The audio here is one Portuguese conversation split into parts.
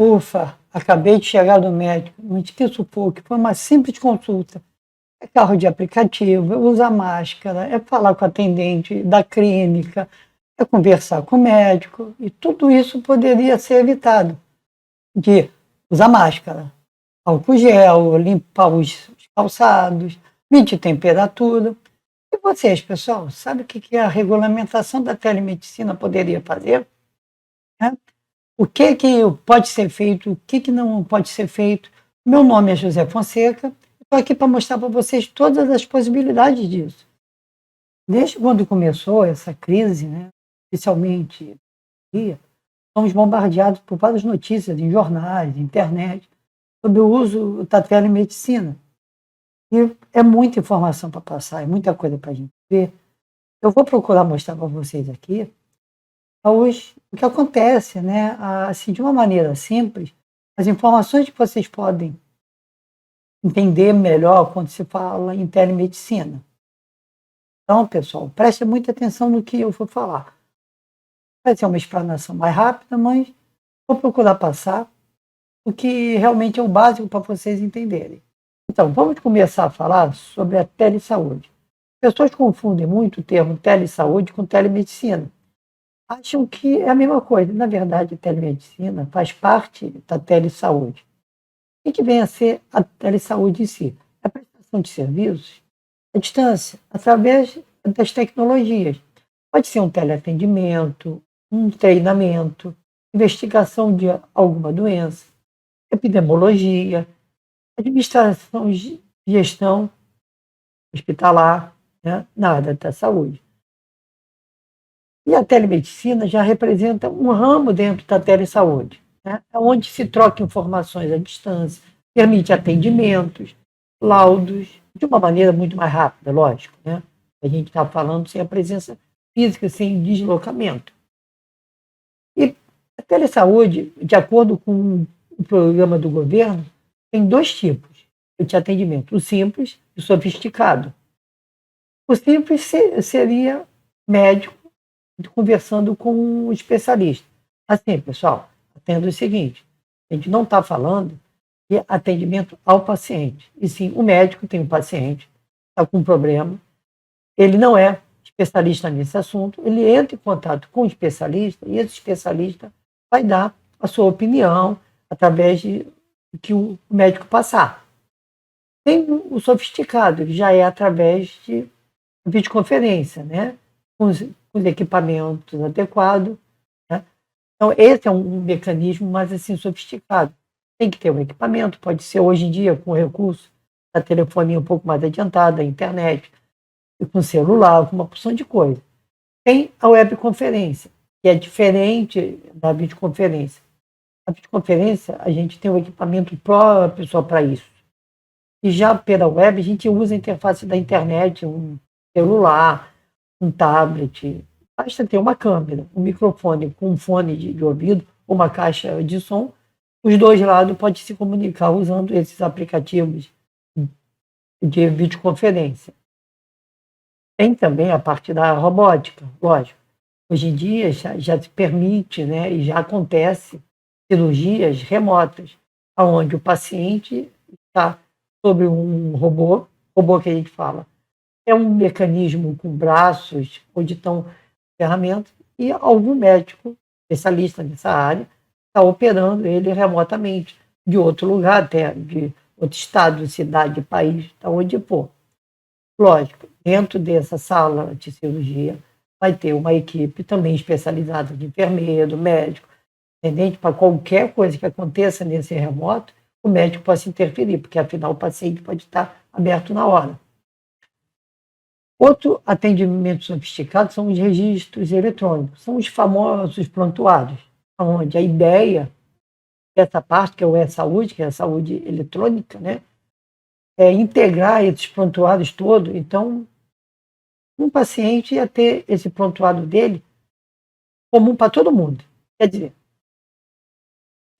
Ufa, acabei de chegar do médico, não te sufoco, foi uma simples consulta. É carro de aplicativo, é usar máscara, é falar com o atendente da clínica, é conversar com o médico, e tudo isso poderia ser evitado. De usar máscara, álcool gel, limpar os calçados, medir temperatura. E vocês, pessoal, sabe o que a regulamentação da telemedicina poderia fazer? Né? O que pode ser feito, o que não pode ser feito. Meu nome é José Fonseca, estou aqui para mostrar para vocês todas as possibilidades disso. Desde quando começou essa crise, né, especialmente, somos bombardeados por várias notícias em jornais, internet, sobre o uso da telemedicina. E é muita informação para passar, é muita coisa para a gente ver. Eu vou procurar mostrar para vocês aqui hoje o que acontece, né? Assim, de uma maneira simples, as informações que vocês podem entender melhor quando se fala em telemedicina. Então, pessoal, preste muita atenção no que eu vou falar. Vai ser uma explanação mais rápida, mas vou procurar passar o que realmente é o básico para vocês entenderem. Então, vamos começar a falar sobre a telesaúde. Pessoas confundem muito o termo telesaúde com telemedicina. Acham que é a mesma coisa. Na verdade, a telemedicina faz parte da telesaúde. O que vem a ser a telesaúde em si? É a prestação de serviços à distância, através das tecnologias. Pode ser um teleatendimento, um treinamento, investigação de alguma doença, epidemiologia, administração de gestão hospitalar, né, na área da saúde. E a telemedicina já representa um ramo dentro da telesaúde, né, onde se troca informações à distância, permite atendimentos, laudos, de uma maneira muito mais rápida, lógico. Né? A gente está falando sem a presença física, sem deslocamento. E a telesaúde, de acordo com o programa do governo, tem dois tipos de atendimento, o simples e o sofisticado. O simples seria médico conversando com um especialista. Assim, pessoal, atenda o seguinte, a gente não está falando de atendimento ao paciente, e sim o médico tem um paciente, está com um problema, ele não é especialista nesse assunto, ele entra em contato com o especialista e esse especialista vai dar a sua opinião através do que o médico passar. Tem o sofisticado, que já é através de videoconferência, né? com os equipamentos adequados. Né? Então, esse é um mecanismo mais assim sofisticado. Tem que ter um equipamento, pode ser hoje em dia com recurso da telefonia um pouco mais adiantada, da internet, com celular, com uma porção de coisa. Tem a webconferência, que é diferente da videoconferência. A videoconferência, a gente tem um equipamento próprio só para isso. E já pela web, a gente usa a interface da internet, um celular, um tablet. Basta ter uma câmera, um microfone com um fone de ouvido, uma caixa de som. Os dois lados podem se comunicar usando esses aplicativos de videoconferência. Tem também a parte da robótica, lógico. Hoje em dia já se permite, né, e já acontece cirurgias remotas, onde o paciente está sobre um robô que a gente fala, é um mecanismo com braços, onde estão ferramentas, e algum médico especialista nessa área está operando ele remotamente, de outro lugar até, de outro estado, cidade, país, da onde for. Lógico, dentro dessa sala de cirurgia vai ter uma equipe também especializada de enfermeiro, médico, atendente, para qualquer coisa que aconteça nesse remoto, o médico possa interferir, porque afinal o paciente pode estar aberto na hora. Outro atendimento sofisticado são os registros eletrônicos, são os famosos prontuários, onde a ideia dessa parte, que é o e-saúde, que é a saúde eletrônica, né, é integrar esses prontuários todos. Então, um paciente ia ter esse prontuário dele comum para todo mundo. Quer dizer,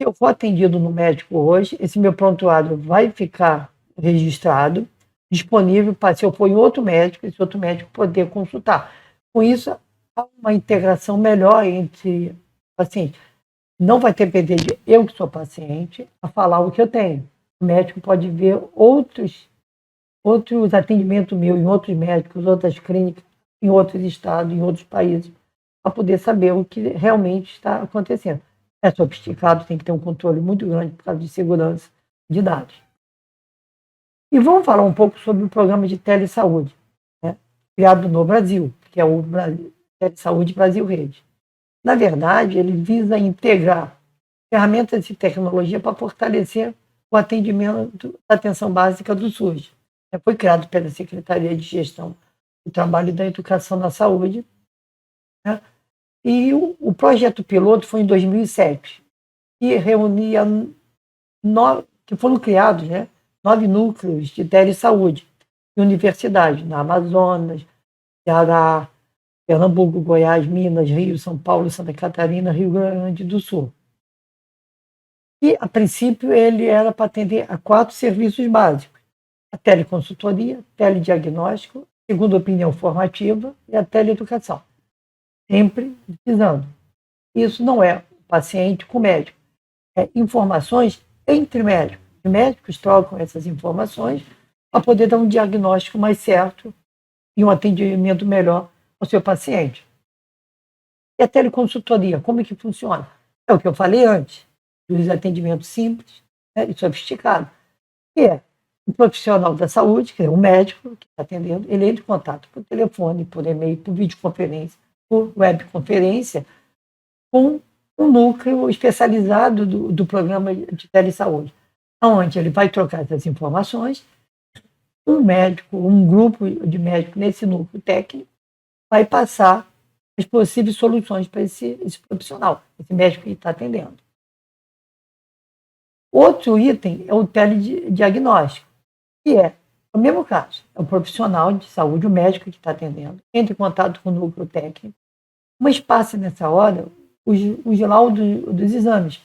se eu for atendido no médico hoje, esse meu prontuário vai ficar registrado, disponível para, se eu for em outro médico, esse outro médico poder consultar. Com isso, há uma integração melhor entre pacientes. não vai depender de eu, que sou paciente, a falar o que eu tenho. O médico pode ver outros atendimentos meus em outros médicos, outras clínicas, em outros estados, em outros países, para poder saber o que realmente está acontecendo. É sofisticado, tem que ter um controle muito grande por causa de segurança de dados. E vamos falar um pouco sobre o programa de telesaúde, né, criado no Brasil, que é o Telesaúde Brasil Rede. Na verdade, ele visa integrar ferramentas e tecnologia para fortalecer o atendimento da atenção básica do SUS. Foi criado pela Secretaria de Gestão do Trabalho e da Educação na Saúde, né? E o projeto piloto foi em 2007, e reunia que foram criados, né, 9 núcleos de telesaúde e universidades, na Amazonas, Ceará, Pernambuco, Goiás, Minas, Rio, São Paulo, Santa Catarina, Rio Grande do Sul. E, a princípio, ele era para atender a 4 serviços básicos: a teleconsultoria, telediagnóstico, segunda opinião formativa e a teleeducação. Sempre visando. Isso não é o paciente com o médico, é informações entre médicos. Os médicos trocam essas informações para poder dar um diagnóstico mais certo e um atendimento melhor ao seu paciente. E a teleconsultoria, como é que funciona? É o que eu falei antes, dos atendimentos simples, né, e sofisticados. Que é o profissional da saúde, que é o médico que está atendendo, ele entra em contato por telefone, por e-mail, por videoconferência, por webconferência, com um núcleo especializado do programa de telesaúde, onde ele vai trocar essas informações. Um médico, um grupo de médicos nesse núcleo técnico vai passar as possíveis soluções para esse profissional, esse médico que está atendendo. Outro item é o telediagnóstico, que é o mesmo caso. É o profissional de saúde, o médico que está atendendo, entra em contato com o núcleo técnico, mas passa nessa hora os laudos dos exames.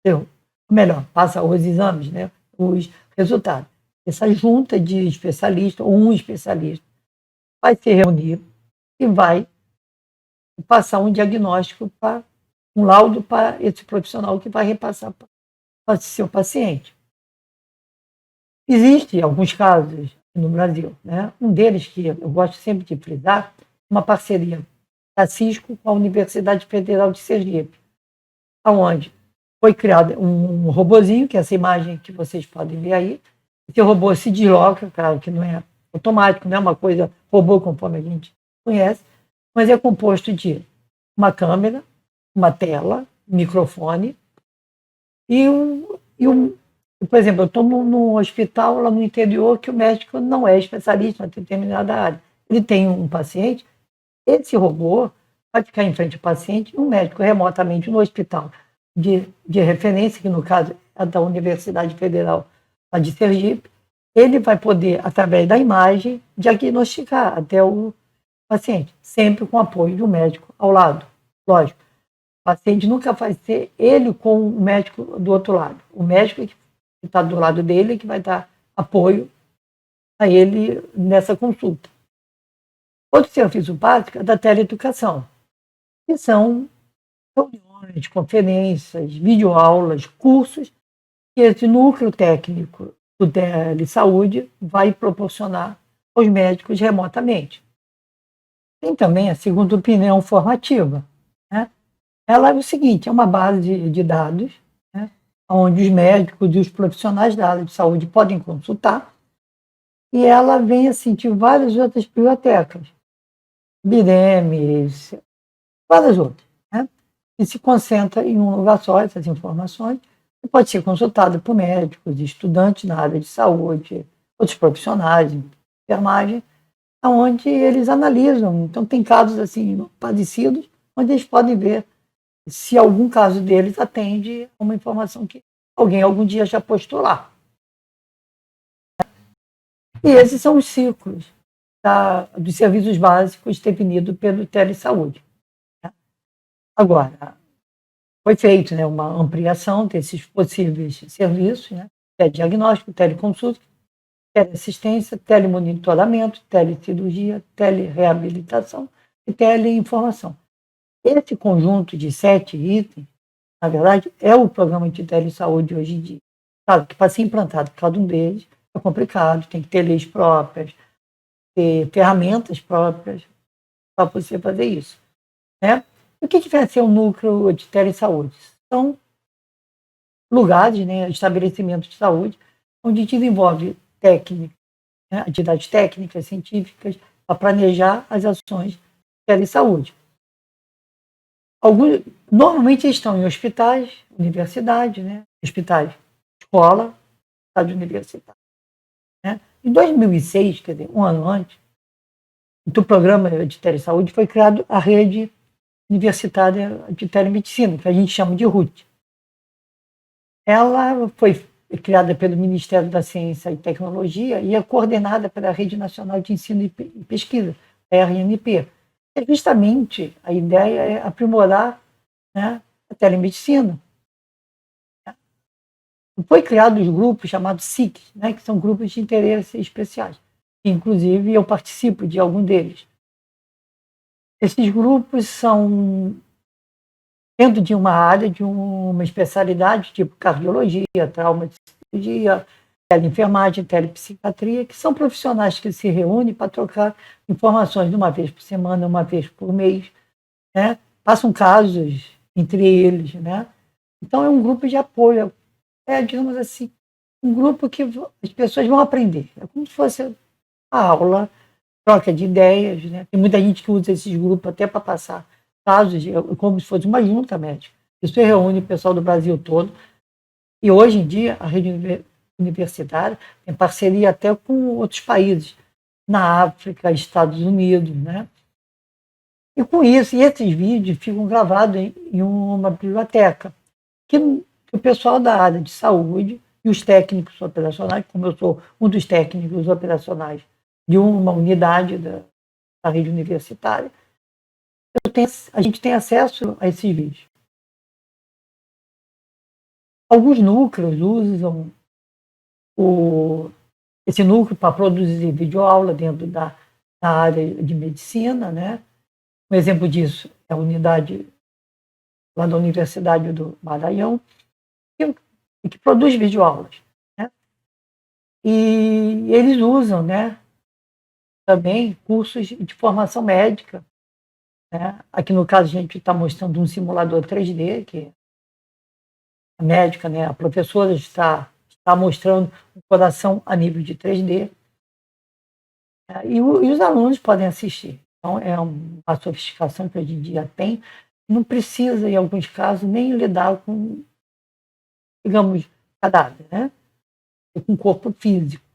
Ou melhor, passa os exames, né, os resultados. Essa junta de especialistas, ou um especialista, vai se reunir e vai passar um diagnóstico, um laudo para esse profissional que vai repassar para o seu paciente. Existem alguns casos no Brasil, né? Um deles que eu gosto sempre de frisar, uma parceria da Cisco com a Universidade Federal de Sergipe, onde foi criado um robozinho, que é essa imagem que vocês podem ver aí. Esse robô se desloca, claro que não é automático, não é uma coisa robô conforme a gente conhece, mas é composto de uma câmera, uma tela, um microfone por exemplo, eu estou num hospital lá no interior que o médico não é especialista em determinada área. Ele tem um paciente, esse robô vai ficar em frente ao paciente, um médico remotamente no hospital de referência, que no caso é da Universidade Federal de Sergipe, ele vai poder, através da imagem, diagnosticar até o paciente, sempre com apoio de um médico ao lado. Lógico, o paciente nunca vai ser ele com o médico do outro lado. O médico que está do lado dele que vai dar apoio a ele nessa consulta. Outro serviço básico é da teleeducação, que são reuniões, conferências, videoaulas, cursos que esse núcleo técnico do telesaúde vai proporcionar aos médicos remotamente. Tem também a segunda opinião formativa, né? Ela é o seguinte, é uma base de dados, né, onde os médicos e os profissionais da área de saúde podem consultar, e ela vem assim de várias outras bibliotecas, Biremes, várias outras, né, que se concentra em um lugar só, essas informações, e pode ser consultada por médicos, estudantes na área de saúde, outros profissionais, enfermagem, onde eles analisam. Então, tem casos assim parecidos, onde eles podem ver se algum caso deles atende a uma informação que alguém algum dia já postou lá. E esses são os ciclos dos serviços básicos definidos pelo telesaúde. Agora, foi feita, né, uma ampliação desses possíveis serviços, né, telediagnóstico, teleconsulta, teleassistência, telemonitoramento, telecirurgia, telereabilitação e teleinformação. Esse conjunto de 7 itens na verdade, é o programa de telesaúde hoje em dia. Claro que para ser implantado cada um deles é complicado, tem que ter leis próprias, ter ferramentas próprias para você fazer isso, né? O que vai ser um núcleo de telesaúde? São lugares, né, estabelecimentos de saúde, onde desenvolve técnica, né, atividades técnicas, científicas, para planejar as ações de telesaúde. Alguns, normalmente estão em hospitais, universidades, né, hospitais, escola, cidade universitária. Né? Em 2006, quer dizer, um ano antes, do programa de telesaúde, foi criado a rede universitária de telemedicina, que a gente chama de RUT. Ela foi criada pelo Ministério da Ciência e Tecnologia e é coordenada pela Rede Nacional de Ensino e Pesquisa, a RNP. E justamente a ideia é aprimorar, né, a telemedicina. Foi criado os grupos chamados SICs, né, que são grupos de interesse especiais. Inclusive, eu participo de algum deles. Esses grupos são dentro de uma área, de uma especialidade, tipo cardiologia, trauma de cirurgia, teleenfermagem, telepsiquiatria, que são profissionais que se reúnem para trocar informações de uma vez por semana, uma vez por mês, né? Passam casos entre eles, né? Então é um grupo de apoio, digamos assim, um grupo que as pessoas vão aprender. É como se fosse a aula, troca de ideias, né? Tem muita gente que usa esses grupos até para passar casos, como se fosse uma junta médica. Isso reúne o pessoal do Brasil todo. E hoje em dia, a rede universitária tem parceria até com outros países, na África, Estados Unidos, né? E com isso, esses vídeos ficam gravados em uma biblioteca, que o pessoal da área de saúde e os técnicos operacionais, como eu sou um dos técnicos operacionais de uma unidade da rede universitária, a gente tem acesso a esses vídeos. Alguns núcleos usam esse núcleo para produzir videoaula dentro da área de medicina, né? Um exemplo disso é a unidade lá da Universidade do Maranhão, que produz videoaulas, né? E eles usam, né, também cursos de formação médica, né? Aqui no caso a gente está mostrando um simulador 3D, que a médica, né, a professora está mostrando o coração a nível de 3D, e os alunos podem assistir. Então, é uma sofisticação que hoje em dia tem, não precisa, em alguns casos, nem lidar com, digamos, cadáver, né? Com corpo físico.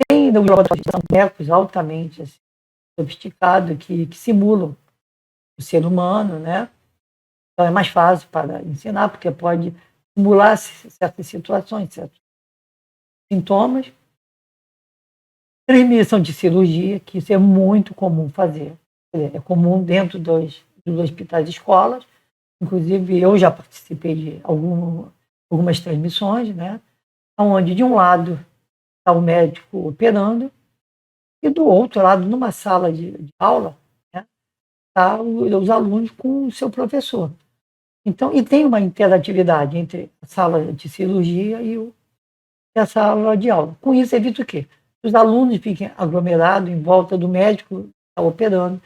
Tem bonecos altamente assim, sofisticados que simulam o ser humano, né? Então é mais fácil para ensinar, porque pode simular certas situações, certos sintomas. Transmissão de cirurgia, que isso é muito comum fazer. É comum dentro dos hospitais e escolas. Inclusive, eu já participei de algumas transmissões, né? Onde de um lado está o médico operando e do outro lado, numa sala de aula, né, está os alunos com o seu professor. Então, e tem uma interatividade entre a sala de cirurgia e a sala de aula. Com isso, evita o quê? Os alunos fiquem aglomerados em volta do médico que está operando,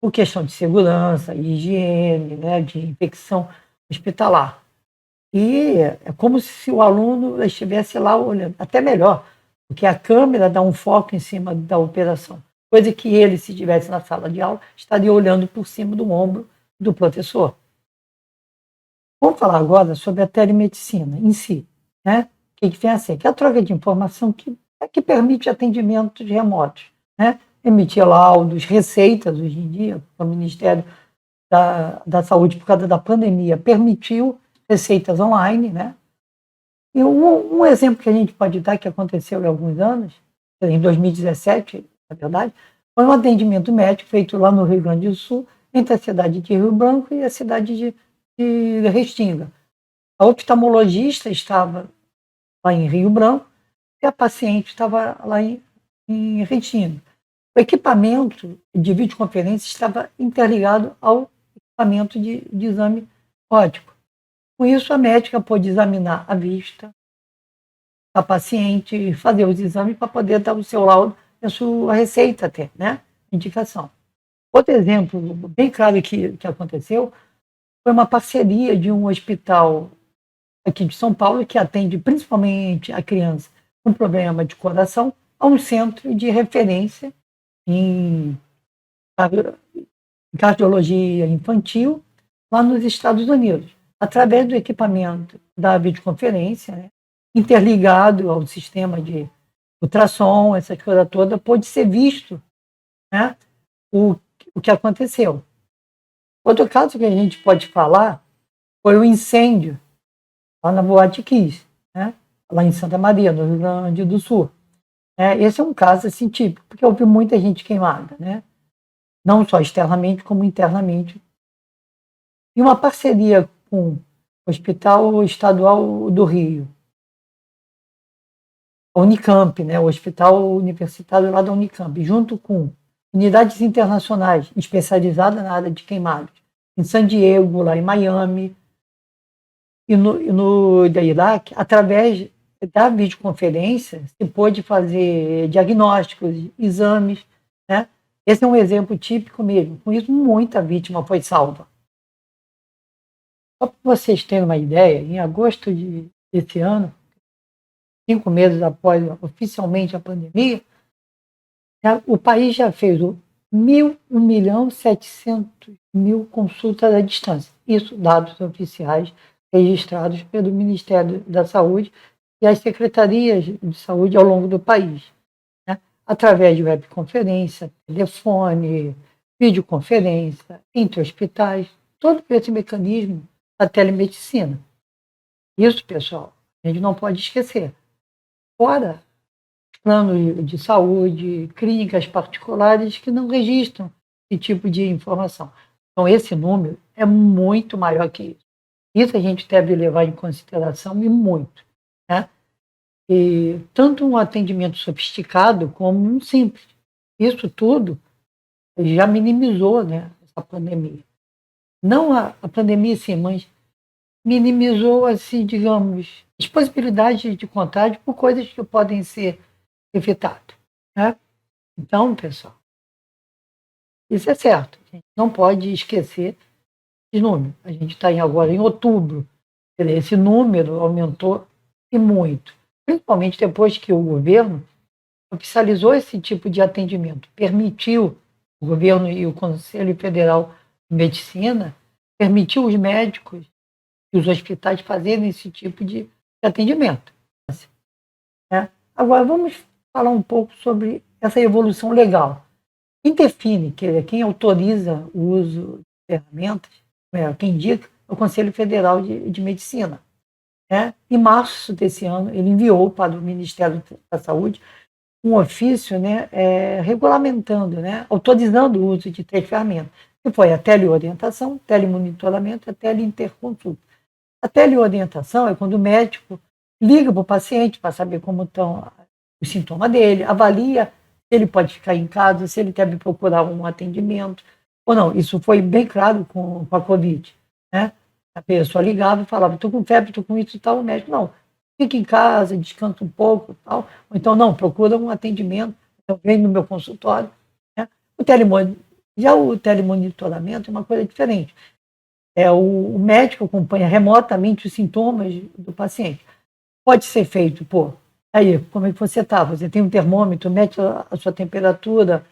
por questão de segurança, higiene, né, de infecção hospitalar. E é como se o aluno estivesse lá olhando, até melhor, porque a câmera dá um foco em cima da operação, coisa que ele, se estivesse na sala de aula, estaria olhando por cima do ombro do professor. Vamos falar agora sobre a telemedicina em si, né? O que tem a ser? Que é a troca de informação que permite atendimentos remotos, né? Emitir laudos, receitas, hoje em dia, o Ministério da Saúde, por causa da pandemia, permitiu receitas online, né? E um exemplo que a gente pode dar, que aconteceu há alguns anos, em 2017, na verdade, foi um atendimento médico feito lá no Rio Grande do Sul, entre a cidade de Rio Branco e a cidade de Restinga. A oftalmologista estava lá em Rio Branco e a paciente estava lá em Restinga. O equipamento de videoconferência estava interligado ao equipamento de exame óptico. Com isso, a médica pôde examinar a vista da paciente, fazer os exames para poder dar o seu laudo, a sua receita até, né? Indicação. Outro exemplo bem claro que aconteceu foi uma parceria de um hospital aqui de São Paulo, que atende principalmente a criança com problema de coração, a um centro de referência em cardiologia infantil, lá nos Estados Unidos, através do equipamento da videoconferência, né, interligado ao sistema de ultrassom, essa coisa toda, pôde ser visto, né, o, o que aconteceu. Outro caso que a gente pode falar foi o incêndio lá na Boate Kiss, né, lá em Santa Maria, no Rio Grande do Sul. Esse é um caso assim, típico, porque houve muita gente queimada, né? Não só externamente, como internamente. E uma parceria com o Hospital Estadual do Rio, a Unicamp, né? O Hospital Universitário lá da Unicamp, junto com unidades internacionais especializadas na área de queimados, em San Diego, lá em Miami, e no Iraque, através da videoconferência, se pôde fazer diagnósticos, exames, né? Esse é um exemplo típico mesmo. Com isso, muita vítima foi salva. Só para vocês terem uma ideia, em agosto desse ano, 5 meses após oficialmente a pandemia, o país já fez 1.700.000 consultas à distância. Isso, dados oficiais registrados pelo Ministério da Saúde e as secretarias de saúde ao longo do país, né? Através de webconferência, telefone, videoconferência, entre hospitais, todo esse mecanismo da telemedicina. Isso, pessoal, a gente não pode esquecer. Fora planos de saúde, clínicas particulares que não registram esse tipo de informação. Então, esse número é muito maior que isso. Isso a gente deve levar em consideração e muito, né? E tanto um atendimento sofisticado como um simples. Isso tudo já minimizou, né, essa pandemia. Não a pandemia, sim, mas minimizou, assim, digamos, as possibilidades de contágio por coisas que podem ser evitadas, né? Então, pessoal, isso é certo. A gente não pode esquecer esse número. A gente está agora em outubro. Esse número aumentou e muito. Principalmente depois que o governo oficializou esse tipo de atendimento. Permitiu, o governo e o Conselho Federal de Medicina, permitiu os médicos e os hospitais fazerem esse tipo de atendimento, né? Agora, vamos falar um pouco sobre essa evolução legal. Quem define, quem autoriza o uso de ferramentas, quem indica, é o Conselho Federal de Medicina, né? Em março desse ano, ele enviou para o Ministério da Saúde um ofício, né, regulamentando, né, autorizando o uso de 3 ferramentas, que foi a teleorientação, telemonitoramento e a teleinterconsulta. A teleorientação é quando o médico liga para o paciente para saber como estão os sintomas dele, avalia se ele pode ficar em casa, se ele deve procurar um atendimento ou não. Isso foi bem claro com a Covid, né? A pessoa ligava e falava, estou com febre, estou com isso e tal, o médico, não, fica em casa, descansa um pouco, tal. Ou então, não, procura um atendimento, então vem no meu consultório, né? Já o telemonitoramento é uma coisa diferente. O médico acompanha remotamente os sintomas do paciente. Pode ser feito, aí, como é que você está? Você tem um termômetro, mete a sua temperatura,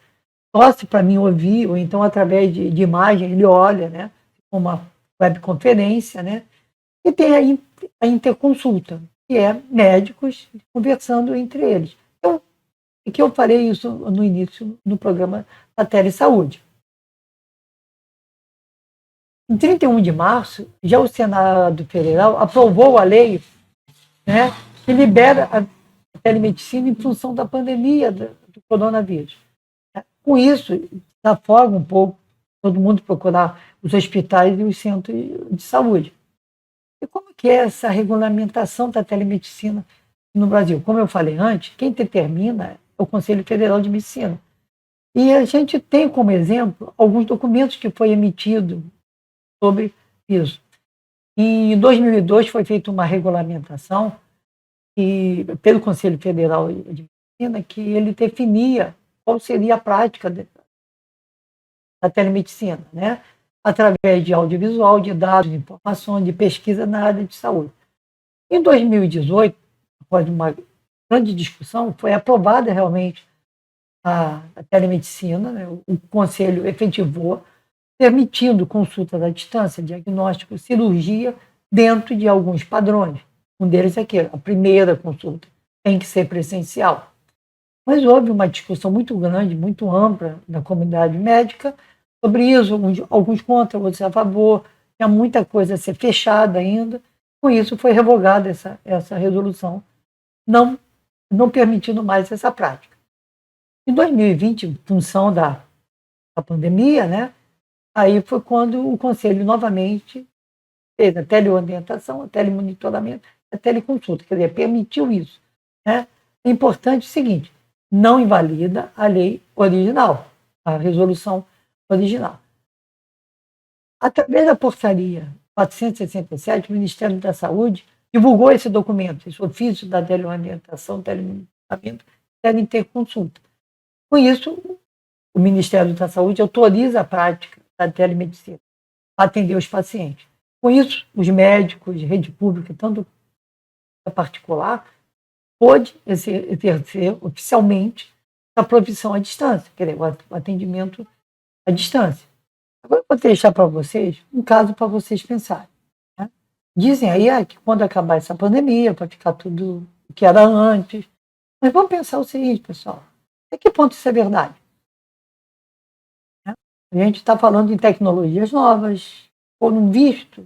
tosse para mim ouvir, ou então através de imagem, ele olha, né? Uma webconferência, né? E tem a interconsulta, que é médicos conversando entre eles. Então, é que eu falei isso no início, no programa da Telesaúde. Em 31 de março, já o Senado Federal aprovou a lei, né, que libera a telemedicina em função da pandemia do coronavírus. Com isso, desafoga um pouco todo mundo procurar os hospitais e os centros de saúde. E como que é essa regulamentação da telemedicina no Brasil? Como eu falei antes, quem determina é o Conselho Federal de Medicina. E a gente tem como exemplo alguns documentos que foi emitido sobre isso. Em 2002 foi feita uma regulamentação pelo Conselho Federal de Medicina, que ele definia qual seria a prática da telemedicina, né? Através de audiovisual, de dados, de informações, de pesquisa na área de saúde. Em 2018, após uma grande discussão, foi aprovada realmente a telemedicina, né? O Conselho efetivou, permitindo consultas à distância, diagnóstico, cirurgia, dentro de alguns padrões. Um deles é que a primeira consulta tem que ser presencial. Mas houve uma discussão muito grande, muito ampla na comunidade médica sobre isso, alguns contra, outros a favor, tinha muita coisa a ser fechada ainda. Com isso foi revogada essa resolução, não permitindo mais essa prática. Em 2020, em função da pandemia, né, aí foi quando o Conselho novamente fez a teleorientação, a telemonitoramento, a teleconsulta, quer dizer, permitiu isso. Né? É importante o seguinte, não invalida a lei original, a resolução original. Através da portaria 467, o Ministério da Saúde divulgou esse documento, esse ofício da teleorientação, telemonitoramento, teleinterconsulta. Com isso, o Ministério da Saúde autoriza a prática da telemedicina para atender os pacientes. Com isso, os médicos de rede pública, tanto particular, pôde exercer oficialmente a profissão à distância, quer dizer, o atendimento à distância. Agora eu vou deixar para vocês um caso para vocês pensarem. Né? Dizem aí que quando acabar essa pandemia, vai ficar tudo o que era antes. Mas vamos pensar o seguinte, pessoal, até que ponto isso é verdade? Né? A gente está falando de tecnologias novas, foram vistos,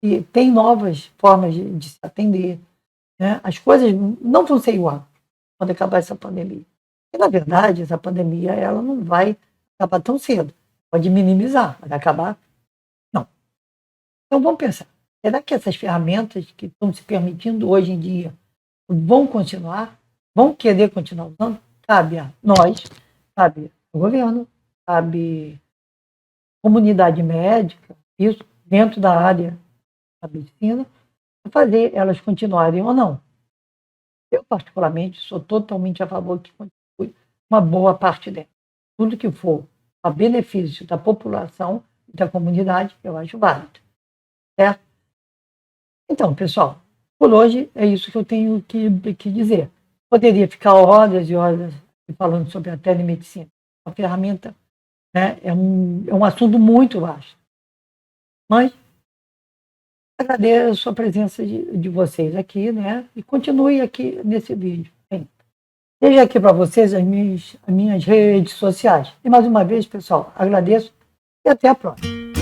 e tem novas formas de se atender. Né? As coisas não vão ser igual quando acabar essa pandemia. E, na verdade, essa pandemia ela não vai acabar tão cedo. Pode minimizar, vai acabar? Não. Então, vamos pensar. Será que essas ferramentas que estão se permitindo hoje em dia vão continuar? Vão querer continuar usando? Cabe a nós, cabe ao governo, cabe à comunidade médica, isso dentro da área da medicina, fazer elas continuarem ou não. Eu, particularmente, sou totalmente a favor que continue uma boa parte delas. Tudo que for a benefício da população e da comunidade, eu acho válido. Certo? Então, pessoal, por hoje é isso que eu tenho que dizer. Poderia ficar horas e horas falando sobre a telemedicina. A ferramenta, né, é um assunto muito vasto. Mas agradeço a presença de vocês aqui, né? E continue aqui nesse vídeo. Deixo aqui para vocês as minhas redes sociais. E mais uma vez, pessoal, agradeço e até a próxima.